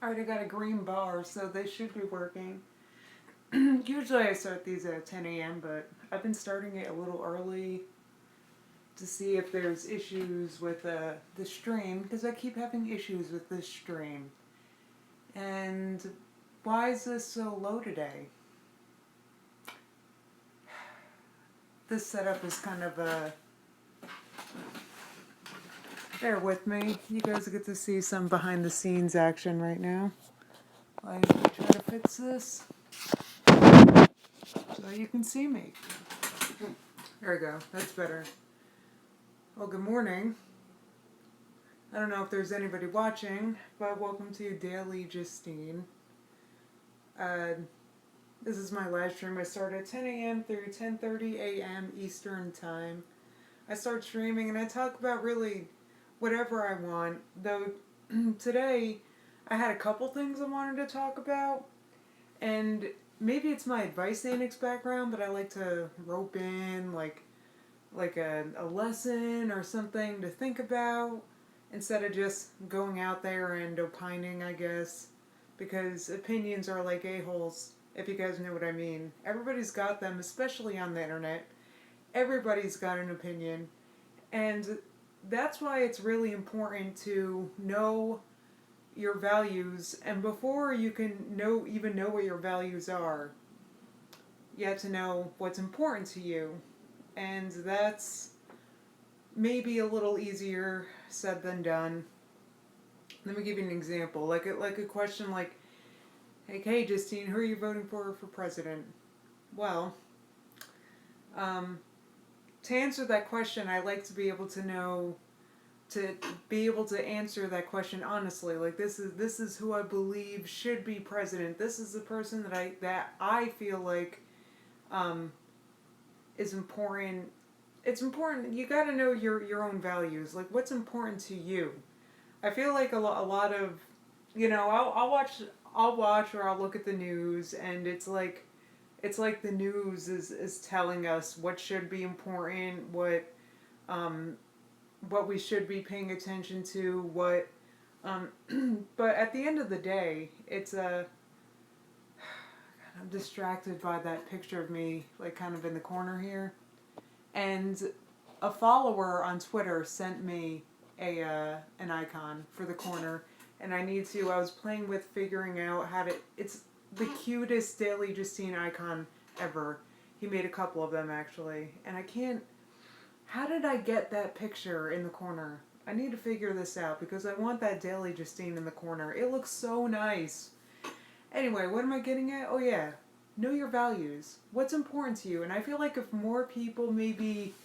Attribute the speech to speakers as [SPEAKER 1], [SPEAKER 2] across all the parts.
[SPEAKER 1] Alright, I got a green bar, so they should be working. Usually I start these at 10 a.m., but I've been starting it a little early to see if there's issues with the stream, because I keep having issues with this stream. And why is this so low today? This setup is kind of a... Bear with me. You guys get to see some behind the scenes action right now. I try to fix this so you can see me. There we go. That's better. Well, good morning. I don't know if there's anybody watching, but welcome to Daily Justine. This is my live stream. I start at 10 a.m. through 10:30 a.m. Eastern Time. I start streaming and I talk about really whatever I want. Though today I had a couple things I wanted to talk about, and maybe it's my advice annex background, but I like to rope in like a lesson or something to think about instead of just going out there and opining, I guess, because opinions are like a-holes, if you guys know what I mean. Everybody's got them, especially on the internet. Everybody's got an opinion, and that's why it's really important to know your values, and before you can even know what your values are, you have to know what's important to you. And that's maybe a little easier said than done. Let me give you an example. Like a question like, hey Justine, who are you voting for president? Well, to answer that question, I like to be able to know, to be able to answer that question honestly. Like this is who I believe should be president. This is the person that I feel like is important. It's important. You got to know your own values. Like what's important to you. I feel like a lot of, I'll watch or I'll look at the news, and it's like the news is telling us what should be important, what we should be paying attention to, what but at the end of the day, it's a I'm distracted by that picture of me like kind of in the corner here. And a follower on Twitter sent me an icon for the corner, and I was playing with figuring out how to, it's the cutest Daily Justine icon ever. He made a couple of them actually, and how did I get that picture in the corner? I need to figure this out because I want that Daily Justine in the corner. It looks so nice. Anyway, what am I getting at? Oh yeah, know your values. What's important to you? And I feel like if more people maybe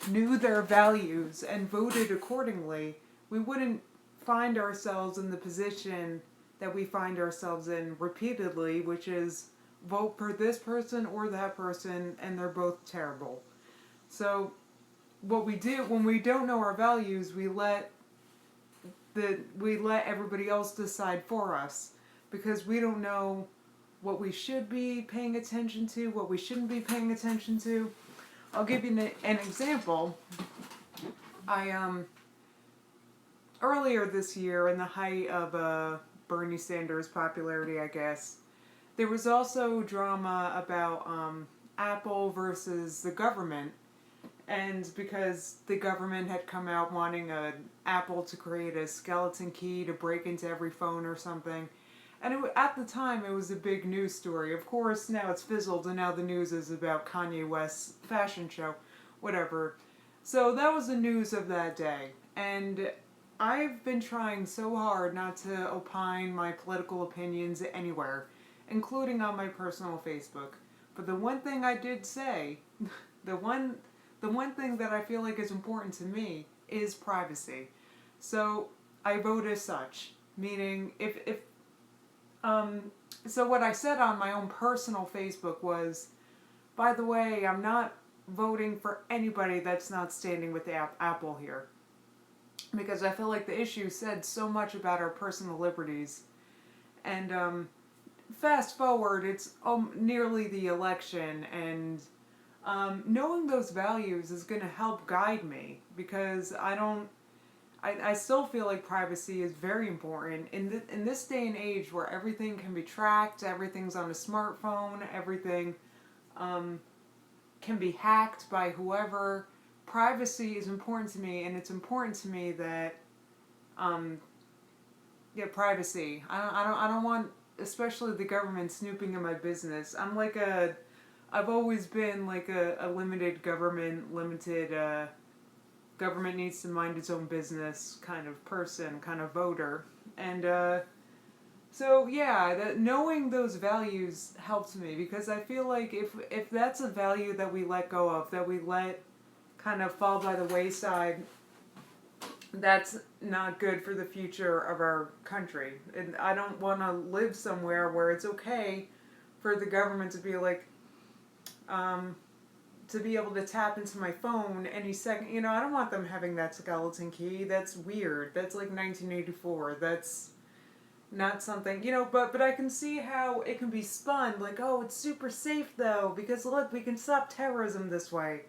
[SPEAKER 1] knew their values and voted accordingly, we wouldn't find ourselves in the position that we find ourselves in repeatedly, which is vote for this person or that person and they're both terrible. So what we do when we don't know our values, we let everybody else decide for us, because we don't know what we should be paying attention to, what we shouldn't be paying attention to. I'll give you an example. Earlier this year, in the height of Bernie Sanders' popularity, I guess, there was also drama about Apple versus the government. And because the government had come out wanting Apple to create a skeleton key to break into every phone or something. And at the time, it was a big news story. Of course, now it's fizzled, and now the news is about Kanye West's fashion show, whatever. So that was the news of that day. And I've been trying so hard not to opine my political opinions anywhere, including on my personal Facebook. But the one thing I did say, the one thing that I feel like is important to me is privacy. So I vote as such, meaning so what I said on my own personal Facebook was, by the way, I'm not voting for anybody that's not standing with Apple here. Because I feel like the issue said so much about our personal liberties. And fast forward, it's nearly the election, and knowing those values is going to help guide me, because I I still feel like privacy is very important in this day and age where everything can be tracked, everything's on a smartphone, everything can be hacked by whoever. Privacy is important to me, and it's important to me that um, yeah, privacy. I don't want, especially the government snooping in my business. I've always been like a limited government needs to mind its own business kind of person, kind of voter. And so yeah, knowing those values helps me because I feel like if that's a value that we let go of, that we let kind of fall by the wayside, that's not good for the future of our country. And I don't want to live somewhere where it's okay for the government to be like, um, to be able to tap into my phone any second. You know, I don't want them having that skeleton key. That's weird. That's like 1984. That's not something, you know, but I can see how it can be spun like, oh, it's super safe though because look, we can stop terrorism this way.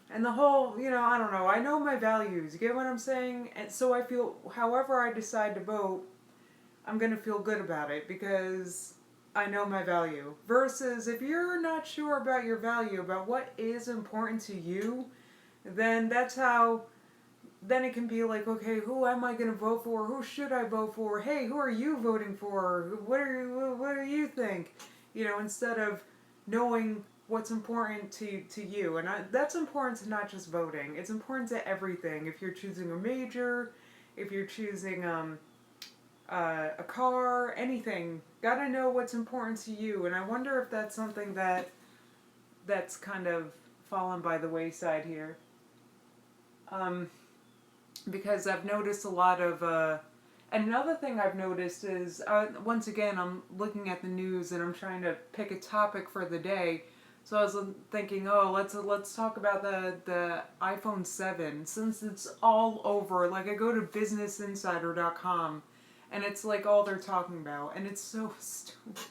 [SPEAKER 1] And the whole, you know, I don't know. I know my values. You get what I'm saying? And so I feel however I decide to vote, I'm going to feel good about it because I know my value. Versus if you're not sure about your value, about what is important to you, then that's how then it can be like, okay, who am I going to vote for? Who should I vote for? Hey, who are you voting for? What do you think? You know, instead of knowing what's important to you. And that's important to not just voting. It's important to everything. If you're choosing a major, if you're choosing a car, anything, gotta know what's important to you. And I wonder if that's something that's kind of fallen by the wayside here. Because I've noticed a lot of, and another thing I've noticed is, once again, I'm looking at the news and I'm trying to pick a topic for the day. So I was thinking, oh, let's talk about the iPhone 7 since it's all over. Like I go to businessinsider.com and it's like all they're talking about, and it's so stupid.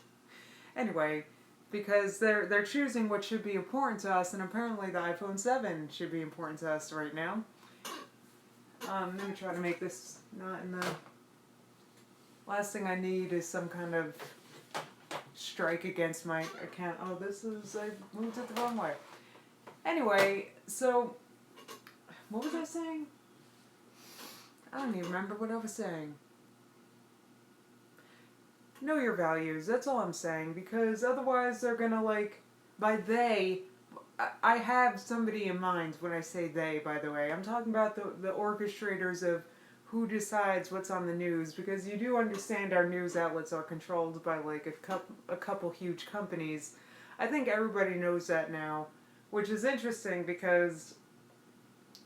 [SPEAKER 1] Anyway, because they're choosing what should be important to us, and apparently the iPhone 7 should be important to us right now. Let me try to make this not in the... Last thing I need is some kind of strike against my account. Oh, I moved it the wrong way. Anyway, so, what was I saying? I don't even remember what I was saying. Know your values, that's all I'm saying, because otherwise they're gonna like, by they... I have somebody in mind when I say they, by the way. I'm talking about the orchestrators of who decides what's on the news, because you do understand our news outlets are controlled by like a couple huge companies. I think everybody knows that now, which is interesting because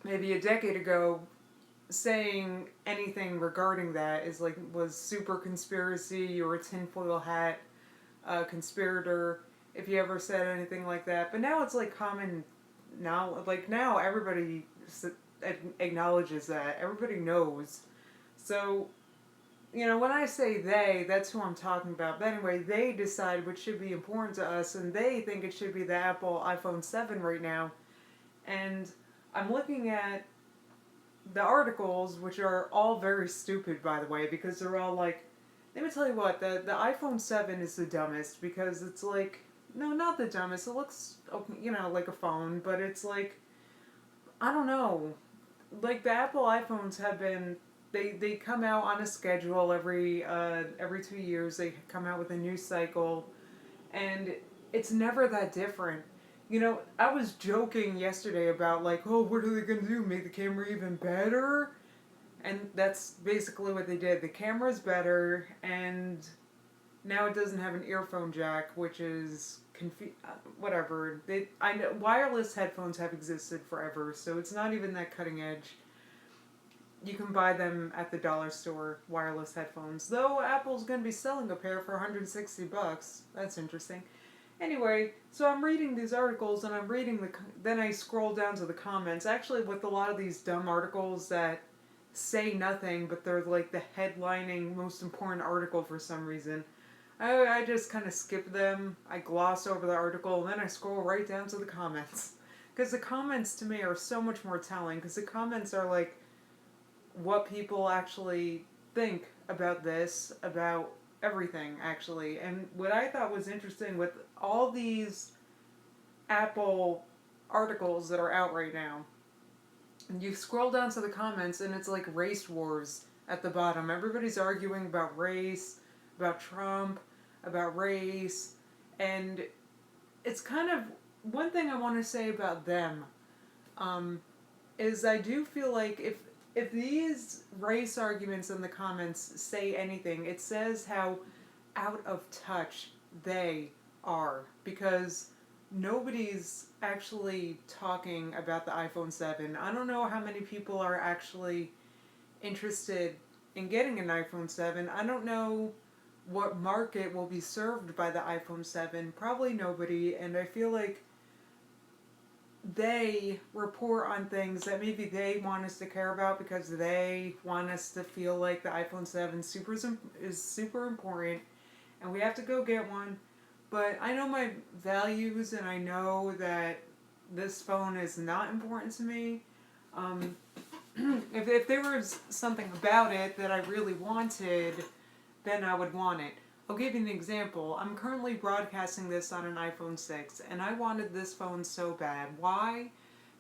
[SPEAKER 1] maybe a decade ago, saying anything regarding that was super conspiracy or a tinfoil hat conspirator. If you ever said anything like that. But now it's like common now, like now everybody acknowledges that. Everybody knows. So, you know, when I say they, that's who I'm talking about. But anyway, they decide what should be important to us, and they think it should be the Apple iPhone 7 right now. And I'm looking at the articles, which are all very stupid, by the way, because they're all like, let me tell you what, the iPhone 7 is the dumbest, because it's like, no, not the dumbest. It looks, you know, like a phone, but it's like, I don't know. Like the Apple iPhones have been, they come out on a schedule every 2 years. They come out with a new cycle, and it's never that different. You know, I was joking yesterday about like, oh, what are they gonna do? Make the camera even better? And that's basically what they did. The camera's better, and now it doesn't have an earphone jack, which is whatever. I know wireless headphones have existed forever, so it's not even that cutting edge. You can buy them at the dollar store, wireless headphones. Though Apple's going to be selling a pair for $160. That's interesting. Anyway, so I'm reading these articles and I'm reading then I scroll down to the comments. Actually, with a lot of these dumb articles that say nothing, but they're like the headlining most important article for some reason. I just kind of skip them, I gloss over the article, and then I scroll right down to the comments. Because the comments to me are so much more telling, because the comments are like, what people actually think about this, about everything actually. And what I thought was interesting with all these Apple articles that are out right now, you scroll down to the comments and it's like race wars at the bottom. Everybody's arguing about race, about Trump, about race, and it's kind of one thing I want to say about them, um, is I do feel like if these race arguments in the comments say anything, it says how out of touch they are, because nobody's actually talking about the iPhone 7. I don't know how many people are actually interested in getting an iPhone 7. I don't know what market will be served by the iPhone 7. Probably nobody, and I feel like they report on things that maybe they want us to care about because they want us to feel like the iPhone 7 is super important and we have to go get one. But I know my values and I know that this phone is not important to me. Um, if there was something about it that I really wanted, then I would want it. I'll give you an example. I'm currently broadcasting this on an iPhone 6, and I wanted this phone so bad. Why?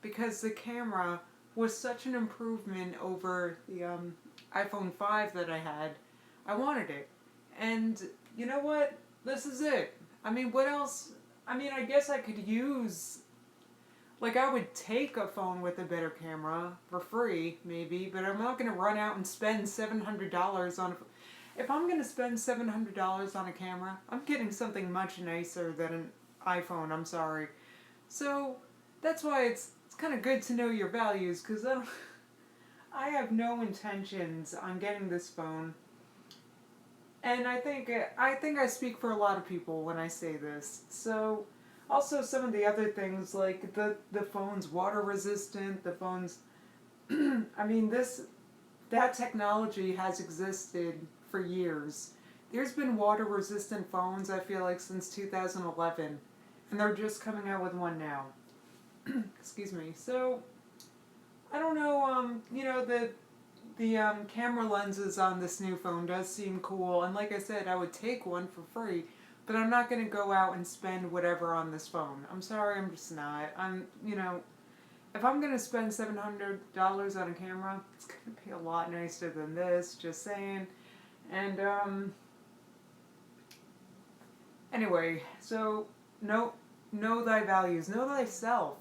[SPEAKER 1] Because the camera was such an improvement over the iPhone 5 that I had. I wanted it. And you know what? This is it. I mean, what else? I mean, I guess I could use, like, I would take a phone with a better camera for free, maybe, but I'm not going to run out and spend $700 on a. If I'm going to spend $700 on a camera, I'm getting something much nicer than an iPhone, I'm sorry. So, that's why it's kind of good to know your values, because I have no intentions on getting this phone. And I think I speak for a lot of people when I say this. So, also some of the other things, like the phone's water resistant, the phone's I mean, that technology has existed for years. There's been water resistant phones, I feel like, since 2011, and they're just coming out with one now. Excuse me. So, I don't know, the camera lenses on this new phone does seem cool, and like I said, I would take one for free, but I'm not going to go out and spend whatever on this phone. I'm sorry, I'm just not. If I'm going to spend $700 on a camera, it's going to be a lot nicer than this, just saying. And, anyway, so, know thy values, know thyself.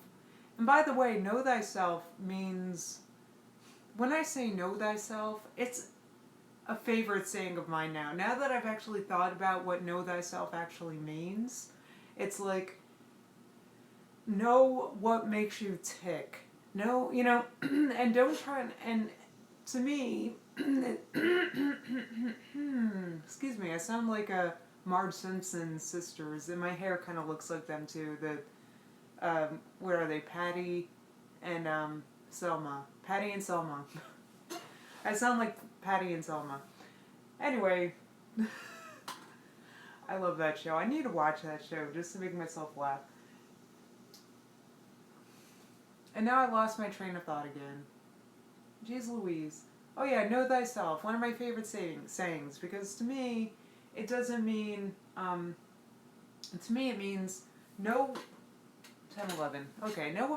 [SPEAKER 1] And by the way, know thyself means, when I say know thyself, it's a favorite saying of mine now. Now that I've actually thought about what know thyself actually means, it's like, know what makes you tick. Know, and don't try and to me, excuse me, I sound like a Marge Simpson's sisters, and my hair kind of looks like them too. What are they, Patty and Selma. Patty and Selma. I sound like Patty and Selma. Anyway, I love that show. I need to watch that show just to make myself laugh. And now I lost my train of thought again. Jeez Louise. Oh yeah, know thyself. One of my favorite sayings, because to me, it doesn't mean, to me it means know 10, 11. Okay, knowing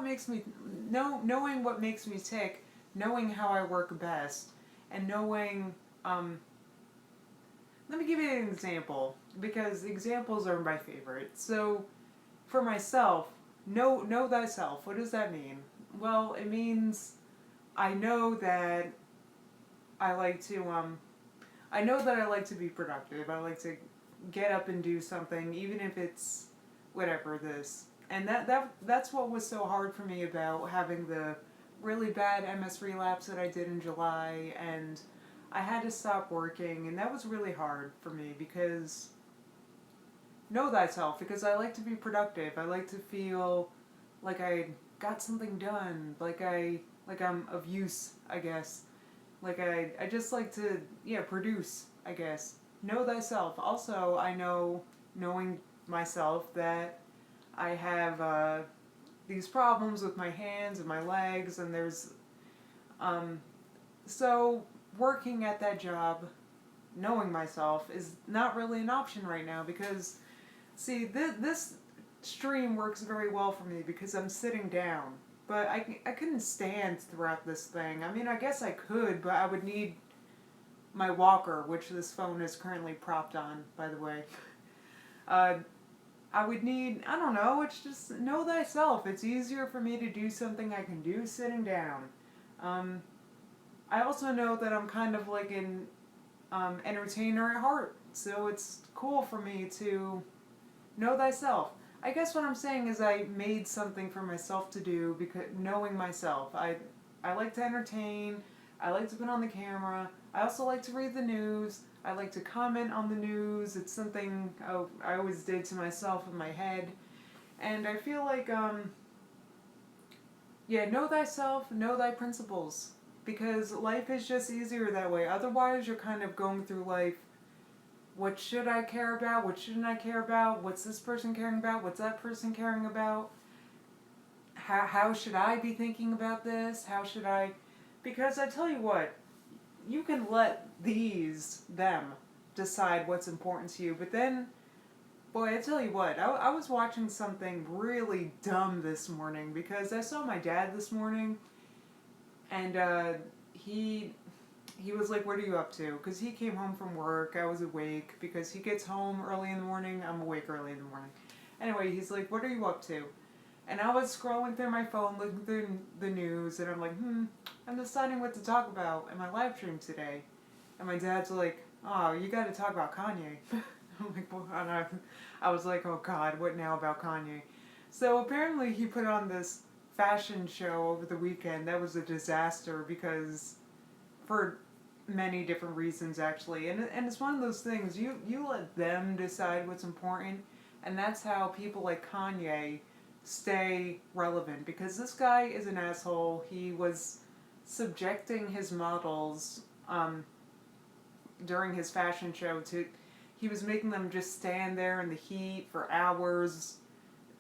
[SPEAKER 1] what makes me tick, knowing how I work best, and knowing, let me give you an example, because examples are my favorite. So, for myself, know thyself. What does that mean? Well, it means I know that I like to, be productive. I like to get up and do something, even if it's whatever this. And that's what was so hard for me about having the really bad MS relapse that I did in July, and I had to stop working, and that was really hard for me, because know thyself, because I like to be productive. I like to feel like I got something done, like I'm of use, I guess. Like I just like to, produce, I guess. Know thyself. Also, I know, knowing myself, that I have these problems with my hands and my legs, and there's So working at that job, knowing myself, is not really an option right now because, see, this stream works very well for me because I'm sitting down. But I couldn't stand throughout this thing. I mean, I guess I could, but I would need my walker, which this phone is currently propped on, by the way. Uh, I would need, I don't know, it's just know thyself. It's easier for me to do something I can do sitting down. Um, I also know that I'm kind of like an entertainer at heart, so it's cool for me to know thyself. I guess what I'm saying is I made something for myself to do because knowing myself. I like to entertain. I like to put on the camera. I also like to read the news. I like to comment on the news. It's something I always did to myself in my head. And I feel like, yeah, know thyself, know thy principles. Because life is just easier that way. Otherwise, you're kind of going through life. What should I care about? What shouldn't I care about? What's this person caring about? What's that person caring about? How should I be thinking about this? How should I? Because I tell you what, you can let them, decide what's important to you. But then, boy, I tell you what, I was watching something really dumb this morning because I saw my dad this morning, and he was like, "What are you up to?" Because he came home from work. I was awake because he gets home early in the morning. I'm awake early in the morning. Anyway, he's like, "What are you up to?" And I was scrolling through my phone, looking through the news, and I'm like, I'm deciding what to talk about in my live stream today. And my dad's like, "Oh, you got to talk about Kanye." I'm like, well, I was like, "Oh God, what now about Kanye?" So apparently he put on this fashion show over the weekend that was a disaster because for many different reasons actually, and it's one of those things you let them decide what's important, and that's how people like Kanye stay relevant because this guy is an asshole. He was subjecting his models during his fashion show to he was making them just stand there in the heat for hours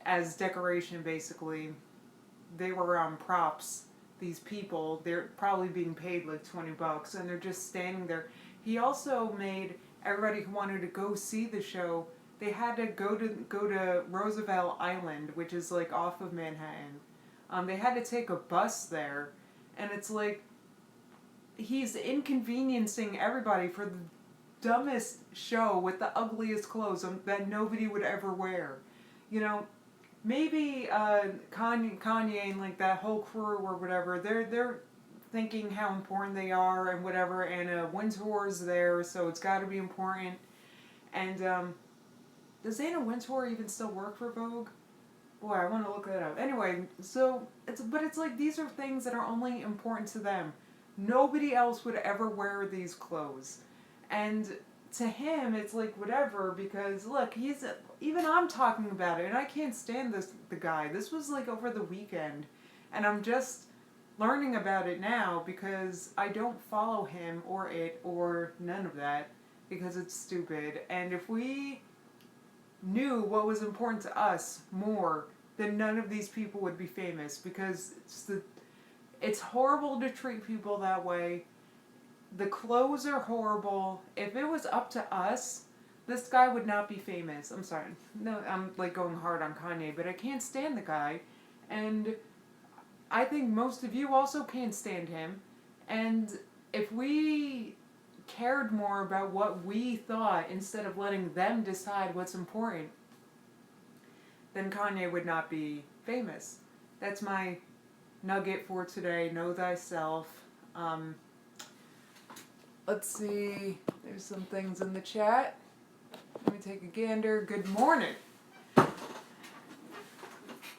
[SPEAKER 1] as decoration basically. They were props. These people, they're probably being paid like $20 and they're just standing there. He also made everybody who wanted to go see the show, they had to go to Roosevelt Island, which is like off of Manhattan. They had to take a bus there, and it's like he's inconveniencing everybody for the dumbest show with the ugliest clothes that nobody would ever wear. You know, maybe Kanye and like that whole crew or whatever, they're thinking how important they are and whatever, and Wintour's there, so it's got to be important. And does Anna Wintour even still work for Vogue? Boy, I want to look that up. Anyway, so it's like these are things that are only important to them. Nobody else would ever wear these clothes, and to him, it's like whatever because look, even I'm talking about it, and I can't stand the guy. This was like over the weekend, and I'm just learning about it now because I don't follow him or it or none of that because it's stupid. And if we knew what was important to us more, then none of these people would be famous because it's horrible to treat people that way. The clothes are horrible. If it was up to us, this guy would not be famous. I'm sorry. No, I'm like going hard on Kanye, but I can't stand the guy. And I think most of you also can't stand him. And if we cared more about what we thought instead of letting them decide what's important, then Kanye would not be famous. That's my nugget for today. Know thyself. Let's see. There's some things in the chat. Let me take a gander. Good morning.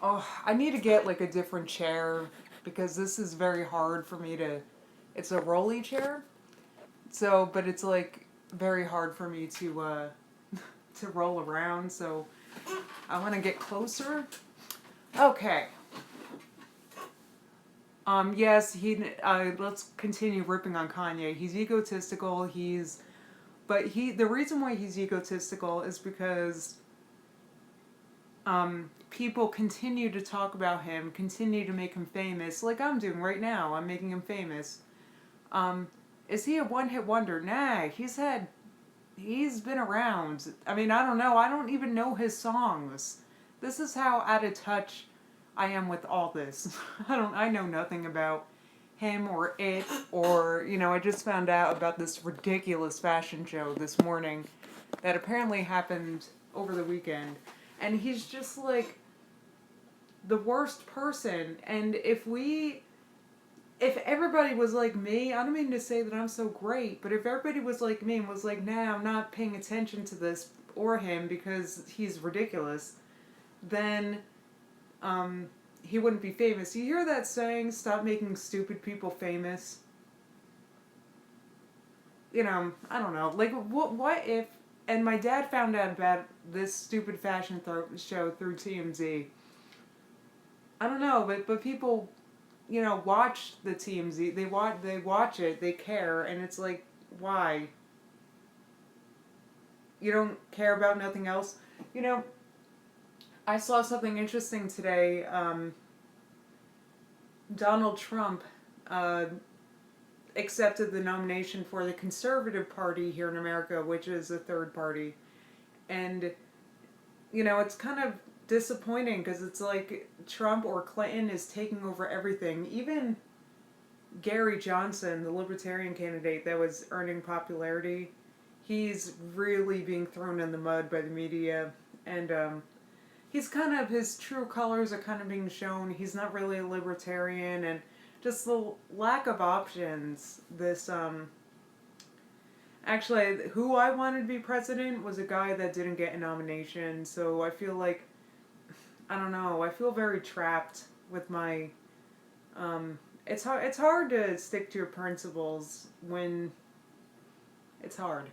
[SPEAKER 1] Oh, I need to get like a different chair because this is very hard for me to. It's a rolly chair. So, but it's like very hard for me to to roll around. So, I want to get closer. Okay. Yes, let's continue ripping on Kanye. He's egotistical. The reason why he's egotistical is because people continue to talk about him, continue to make him famous, like I'm doing right now. I'm making him famous. Is he a one-hit wonder? Nah, he's been around. I mean, I don't know. I don't even know his songs. This is how out of touch I am with all this. I know nothing about him or it, or, I just found out about this ridiculous fashion show this morning that apparently happened over the weekend. And he's just like the worst person. And if everybody was like me, I don't mean to say that I'm so great, but if everybody was like me and was like, nah, I'm not paying attention to this or him because he's ridiculous, then he wouldn't be famous. You hear that saying, stop making stupid people famous? I don't know. Like, what if, and my dad found out about this stupid fashion show through TMZ. I don't know, but people, watch the TMZ. They watch it. They care, and it's like, why? You don't care about nothing else? I saw something interesting today. Donald Trump accepted the nomination for the Conservative Party here in America, which is a third party. And, it's kind of disappointing because it's like Trump or Clinton is taking over everything. Even Gary Johnson, the Libertarian candidate that was earning popularity, he's really being thrown in the mud by the media. And his true colors are kind of being shown. He's not really a libertarian, and just the lack of options. Actually, who I wanted to be president was a guy that didn't get a nomination, so I feel like, I don't know, I feel very trapped with my, it's hard to stick to your principles when it's hard.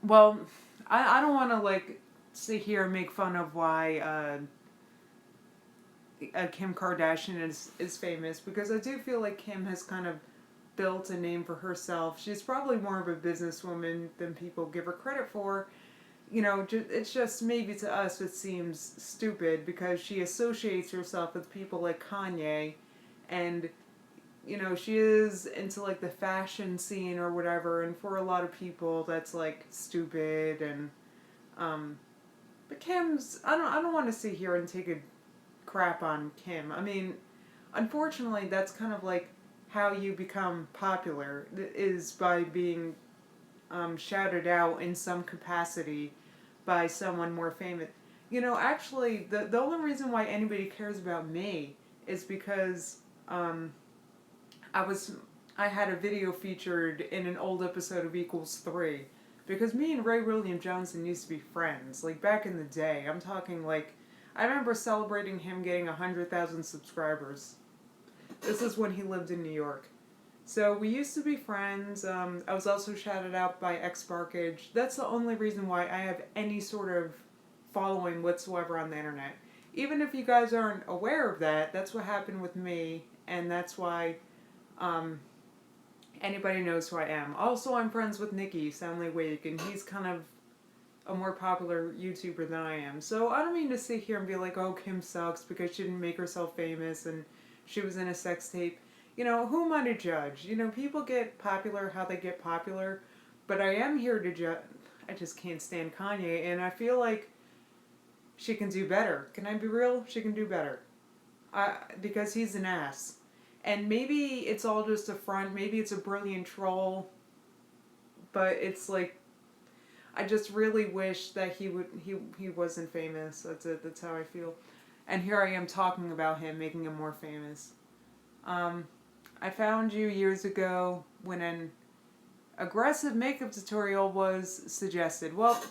[SPEAKER 1] Well, I don't want to, like, sit here and make fun of why Kim Kardashian is famous, because I do feel like Kim has kind of built a name for herself. She's probably more of a businesswoman than people give her credit for. It's just, maybe to us it seems stupid because she associates herself with people like Kanye, and she is into like the fashion scene or whatever, and for a lot of people that's like stupid. And but Kim's, I don't want to sit here and take a crap on Kim. I mean, unfortunately that's kind of like how you become popular, is by being shouted out in some capacity by someone more famous. Actually, the only reason why anybody cares about me is because I had a video featured in an old episode of Equals 3. Because me and Ray William Johnson used to be friends, like back in the day. I'm talking like, I remember celebrating him getting 100,000 subscribers. This is when he lived in New York. So we used to be friends. I was also shouted out by X-Barkage. That's the only reason why I have any sort of following whatsoever on the internet. Even if you guys aren't aware of that, that's what happened with me, and that's why anybody knows who I am. Also, I'm friends with Nikki Soundly Wake, and he's kind of a more popular YouTuber than I am. So I don't mean to sit here and be like, oh, Kim sucks because she didn't make herself famous and she was in a sex tape. Who am I to judge? People get popular how they get popular, but I am here to judge. I just can't stand Kanye, and I feel like she can do better. Can I be real? She can do better. Because he's an ass. And maybe it's all just a front. Maybe it's a brilliant troll. But it's like, I just really wish that he wasn't famous. That's it. That's how I feel. And here I am talking about him, making him more famous. I found you years ago when an aggressive makeup tutorial was suggested. Well,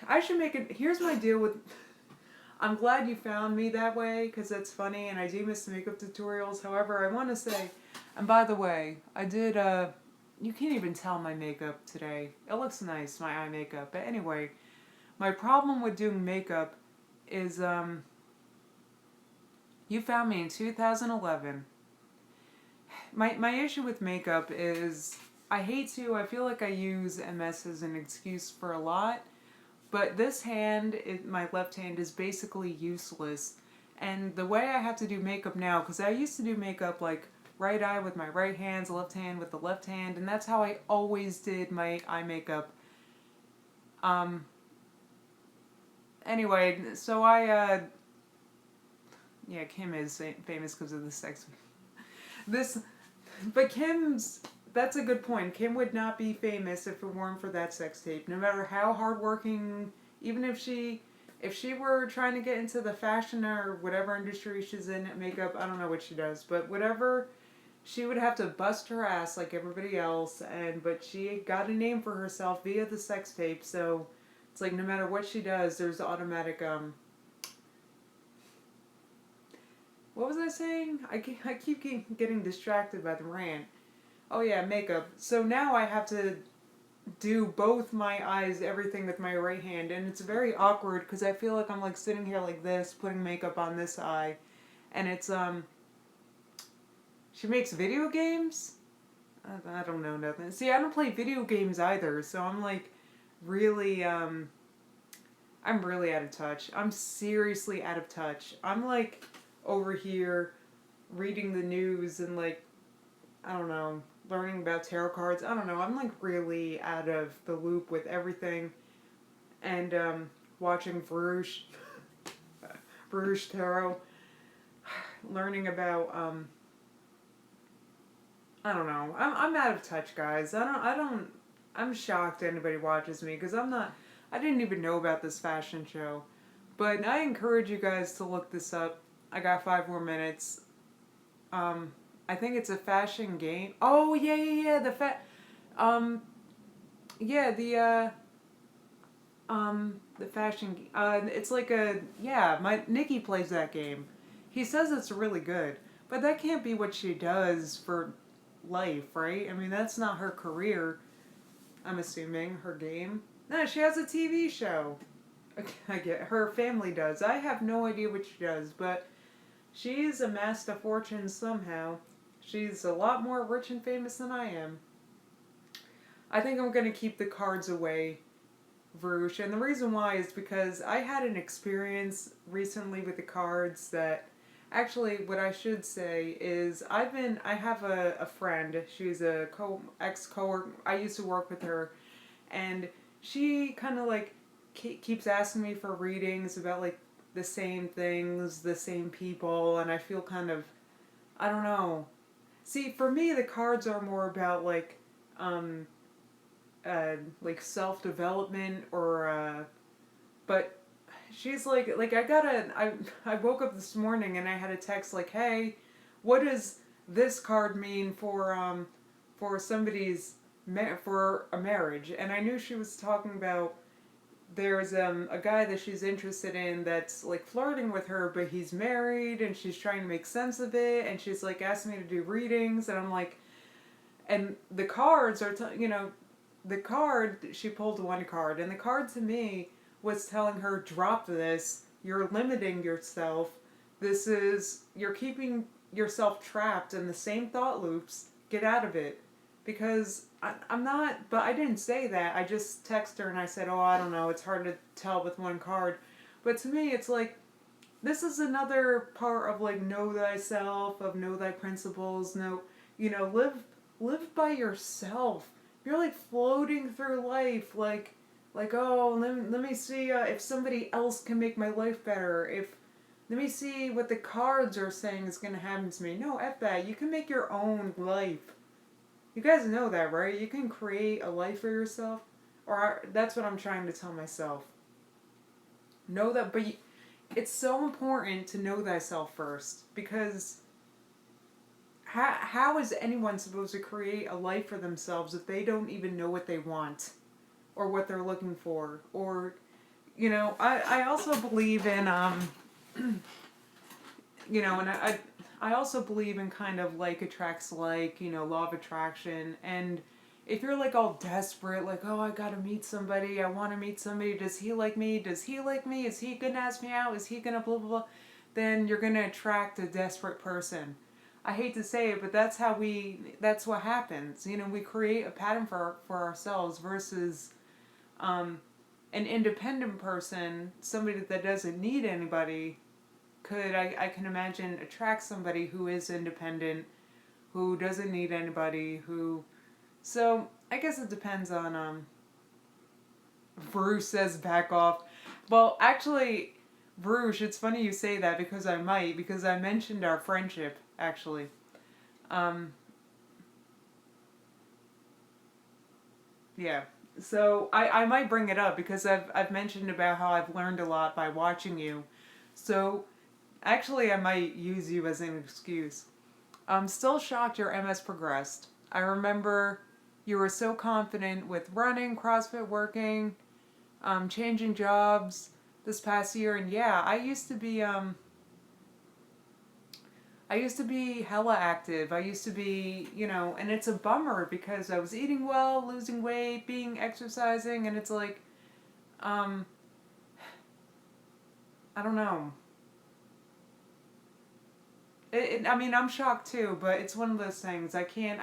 [SPEAKER 1] I should make it. Here's my deal with. I'm glad you found me that way, because that's funny, and I do miss makeup tutorials. However, I want to say, and by the way, I did, you can't even tell my makeup today. It looks nice, my eye makeup. But anyway, my problem with doing makeup is, you found me in 2011. My issue with makeup is I hate to, I feel like I use MS as an excuse for a lot, but this hand, my left hand, is basically useless. And the way I have to do makeup now, because I used to do makeup like right eye with my right hand, left hand with the left hand, and that's how I always did my eye makeup. Um, anyway, so yeah, Kim is famous because of the sex. This, but that's a good point. Kim would not be famous if it weren't for that sex tape. No matter how hardworking, even if she were trying to get into the fashion or whatever industry she's in, makeup, I don't know what she does, but whatever, she would have to bust her ass like everybody else, but she got a name for herself via the sex tape, so it's like no matter what she does, there's automatic, what was I saying? I keep getting distracted by the rant. Oh yeah, makeup. So now I have to do both my eyes, everything with my right hand, and it's very awkward because I feel like I'm like sitting here like this, putting makeup on this eye, and it's she makes video games. I don't know nothing. See, I don't play video games either, so I'm like really I'm really out of touch. I'm seriously out of touch. I'm like over here reading the news and like I don't know, learning about tarot cards. I don't know. I'm like really out of the loop with everything. And watching Bruges Tarot, learning about I don't know. I'm out of touch, guys. I'm shocked anybody watches me because I didn't even know about this fashion show. But I encourage you guys to look this up. I got 5 more minutes. I think it's a fashion game. Oh yeah. Yeah, the fashion. It's like my Nikki plays that game. He says it's really good, but that can't be what she does for life, right? I mean, that's not her career. I'm assuming her game. No, she has a TV show. I get her family does. I have no idea what she does, but she's amassed a fortune somehow. She's a lot more rich and famous than I am. I think I'm going to keep the cards away, Verush. And the reason why is because I had an experience recently with the cards that actually what I should say is I have a friend. She's a ex-coworker. I used to work with her, and she kind of like keeps asking me for readings about like the same things, the same people, and I feel kind of I don't know. See, for me, the cards are more about like self development but she's like I woke up this morning and I had a text like, hey, what does this card mean for somebody's for a marriage? And I knew she was talking about there's a guy that she's interested in that's like flirting with her, but he's married and she's trying to make sense of it, and she's like asking me to do readings, and I'm like, and the cards are the card she pulled one card, and the card to me was telling her, drop this, you're limiting yourself, you're keeping yourself trapped in the same thought loops, get out of it. Because I'm not, but I didn't say that. I just texted her and I said, oh, I don't know, it's hard to tell with one card. But to me, it's like, this is another part of like know thyself, of know thy principles, live by yourself. You're like floating through life, like oh, let me see if somebody else can make my life better. Let me see what the cards are saying is going to happen to me. No, F that. You can make your own life. You guys know that, right? You can create a life for yourself. That's what I'm trying to tell myself. Know that, but it's so important to know thyself first. Because how is anyone supposed to create a life for themselves if they don't even know what they want? Or what they're looking for? Or, I also believe in, and I also believe in kind of like attracts like, law of attraction. And if you're like all desperate, like, oh, I gotta meet somebody, I want to meet somebody, does he like me? Does he like me? Is he gonna ask me out? Is he gonna blah, blah, blah? Then you're gonna attract a desperate person. I hate to say it, but that's what happens. You know, we create a pattern for ourselves versus an independent person, somebody that doesn't need anybody, I can imagine, attract somebody who is independent, who doesn't need anybody, so I guess it depends on, Bruce says back off. Well, actually, Bruce, it's funny you say that because I mentioned our friendship, actually. Um, yeah. So I might bring it up because I've mentioned about how I've learned a lot by watching you. So actually, I might use you as an excuse. I'm still shocked your MS progressed. I remember you were so confident with running, CrossFit working, changing jobs this past year, and yeah, I used to be hella active. I used to be, and it's a bummer because I was eating well, losing weight, exercising, and it's like, um, I don't know. I mean, I'm shocked too, but it's one of those things. I can't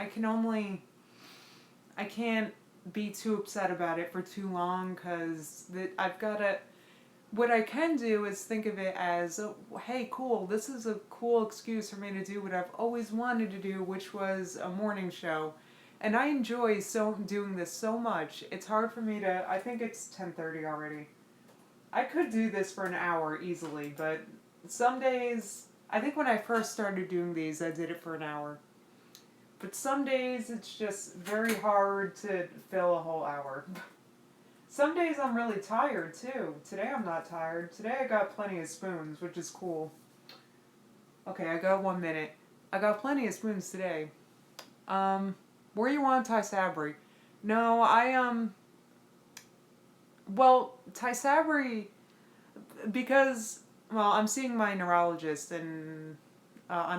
[SPEAKER 1] be too upset about it for too long because I've got to. What I can do is think of it as, oh, hey, cool, this is a cool excuse for me to do what I've always wanted to do, which was a morning show. And I enjoy doing this so much. It's hard for me to, I think it's 10:30 already. I could do this for an hour easily, but some days, I think when I first started doing these, I did it for an hour. But some days it's just very hard to fill a whole hour. Some days I'm really tired too. Today I'm not tired. Today I got plenty of spoons, which is cool. Okay, I got 1 minute. I got plenty of spoons today. Where you want Thai Sabri? No, well, Thai Sabri, because, well, I'm seeing my neurologist on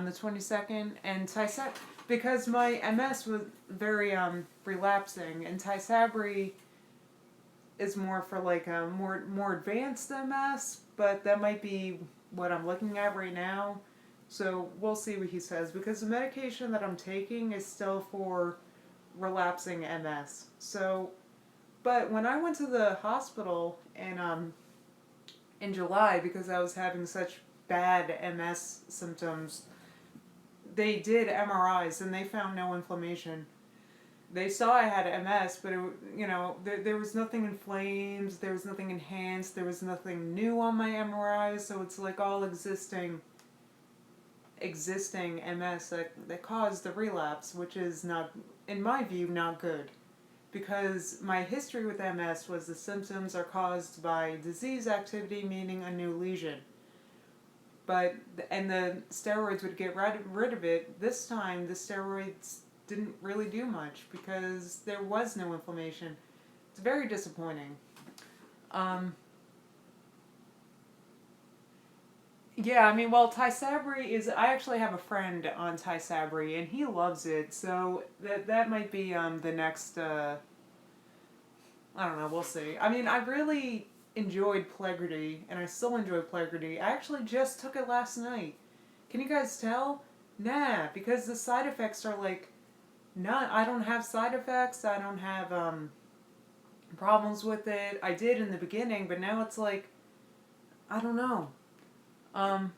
[SPEAKER 1] the 22nd, and Thai Sabri, because my MS was very relapsing, and Thai Sabri is more for like a more advanced MS, but that might be what I'm looking at right now. So we'll see what he says because the medication that I'm taking is still for relapsing MS. So, but when I went to the hospital in July because I was having such bad MS symptoms, they did MRIs and they found no inflammation. They saw I had MS, but there was nothing inflamed, there was nothing enhanced, there was nothing new on my MRI, so it's like all existing MS that caused the relapse, which is not, in my view, not good. Because my history with MS was the symptoms are caused by disease activity, meaning a new lesion. And the steroids would get rid of it. This time, the steroids didn't really do much because there was no inflammation. It's very disappointing. Yeah, I mean, well, Thai Sabri is. I actually have a friend on Thai Sabri, and he loves it. So that might be the next. I don't know. We'll see. I mean, I really enjoyed Plegridy, and I still enjoy Plegridy. I actually just took it last night. Can you guys tell? Nah, because the side effects are like none. I don't have side effects. I don't have problems with it. I did in the beginning, but now it's like I don't know. Um,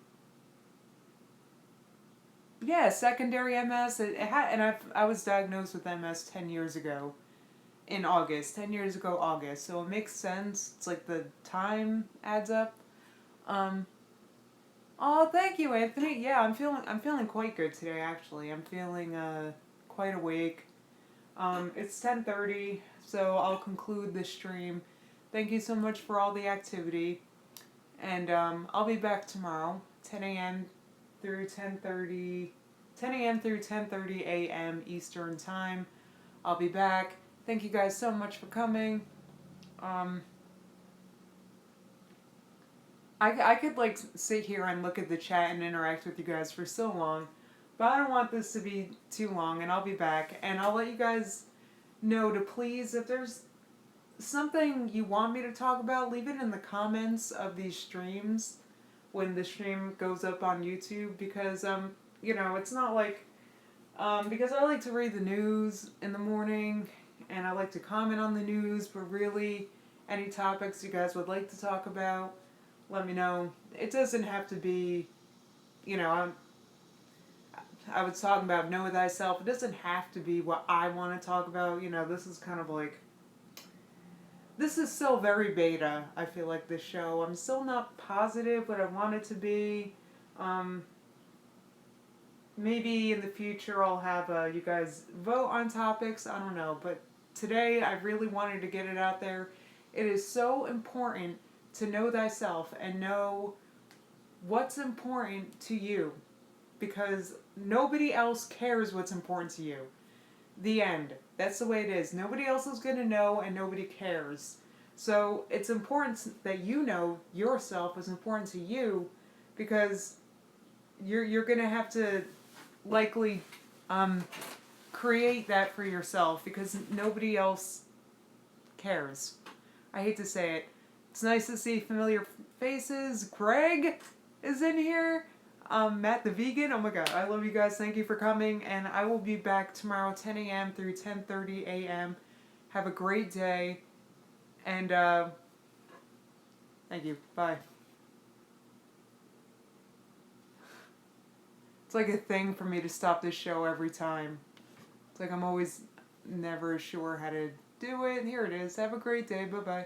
[SPEAKER 1] yeah, secondary MS. And I was diagnosed with MS 10 years ago in August. 10 years ago, August. So it makes sense. It's like the time adds up. Um, oh, thank you, Anthony. Yeah, I'm feeling quite good today. Actually, I'm feeling quite awake. It's 10:30, so I'll conclude this stream. Thank you so much for all the activity. And I'll be back tomorrow, 10 a.m. through 10:30, 10 a.m. through 10:30 a.m. Eastern Time. I'll be back. Thank you guys so much for coming. Um, I could like sit here and look at the chat and interact with you guys for so long, but I don't want this to be too long. And I'll be back, and I'll let you guys know to please, if there's something you want me to talk about, leave it in the comments of these streams when the stream goes up on YouTube because it's not like, because I like to read the news in the morning and I like to comment on the news, but really, any topics you guys would like to talk about, let me know. It doesn't have to be, you know, I was talking about know thyself. It doesn't have to be what I want to talk about. This is kind of like, this is still very beta, I feel like, this show. I'm still not positive what I want it to be. Um, Maybe in the future I'll have you guys vote on topics. I don't know. But today I really wanted to get it out there. It is so important to know thyself and know what's important to you, because nobody else cares what's important to you. The end. That's the way it is. Nobody else is going to know and nobody cares. So it's important that you know yourself is important to you, because you're going to have to likely create that for yourself, because nobody else cares. I hate to say it. It's nice to see familiar faces. Greg is in here. Matt the vegan. Oh my god, I love you guys. Thank you for coming, and I will be back tomorrow 10 a.m. through 10:30 a.m. Have a great day, and thank you. Bye. It's like a thing for me to stop this show every time. It's like I'm always never sure how to do it. Here it is. Have a great day. Bye-bye.